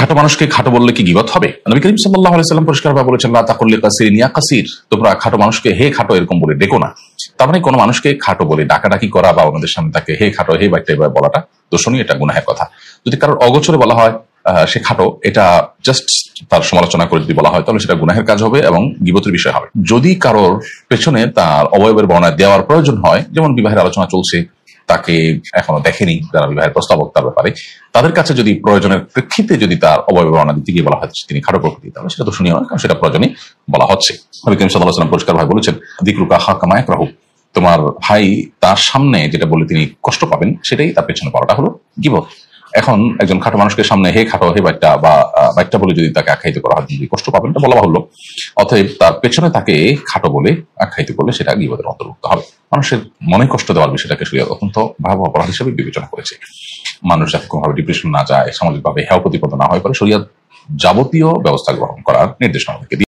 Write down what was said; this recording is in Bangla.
খাটো মানুষকে খাটো বললে কি গীবত হবে? নবী করিম সাল্লাল্লাহু আলাইহি ওয়াসাল্লাম পরিষ্কারভাবে বলেছেন, লা তাকুল লিকাসিরিন ইয়া কাসির, তোমরা খাটো মানুষকে হে খাটো এরকম বলে ডেকো না। তার মানে কোনো মানুষকে খাটো বলে ডাকাডাকি করা বা অন্যদের সামনে তাকে হে খাটো হে বাইটা এভাবে বলাটা দোষণীয়, এটা গুনাহের কথা। যদি কারোর অগোচরে বলা হয় সে খাটো, এটা জাস্ট তার সমালোচনা করে যদি বলা হয় তাহলে সেটা গুনাহের কাজ হবে এবং গীবতের বিষয় হবে। যদি কারোর পেছনে তার অবয়বের বর্ণনা দেওয়ার প্রয়োজন হয়, যেমন বিবাহের আলোচনা চলছে, তাকে এখনো দেখেনি যারা বিবাহের প্রস্তাবক, তার ব্যাপারে তাদের কাছে যদি প্রয়োজনের প্রেক্ষিতে যদি তার অবয়ব বর্ণনা দিতে গিয়ে বলা হয় তিনি খাটো প্রকৃতি, তাহলে সেটা দোষণীয় নয়, কারণ সেটা প্রয়োজনই বলা হচ্ছে। নবী করিম সাল্লাল্লাহু আলাইহি ওয়াসাল্লাম পরিষ্কার ভাবে বলেছেন, যিকরুকা হাকামা ইয়াকরাহু, তোমার ভাই তার সামনে যেটা বলে তিনি কষ্ট পাবেন সেটাই তার পেছনে বলাটা হলো গীবত। এখন একজন খাটো মানুষকে সামনে হে খাটো হে বাচ্চা বা বাচ্চা বলে যদি তাকে আখ্যায়িত করা হয়, যদি কষ্ট পাবেন, এটা বলা বাহুল্য। অতএব তার পেছনে তাকে খাটো বলে আখ্যায়িত করলে সেটা গীবতের অন্তর্ভুক্ত হবে। মানুষের মনে কষ্ট দেওয়ার বিষয়টাকে শরীয়ত অত্যন্ত ভয়াবহ অপরাধ হিসেবে বিবেচনা করেছে। মানুষ যাতে কোনোভাবে ডিপ্রেশন না যায়, সামাজিকভাবে হেয় প্রতিপন্ন না হয়, পরে শরীয়ত যাবতীয় ব্যবস্থা গ্রহণ করার নির্দেশনা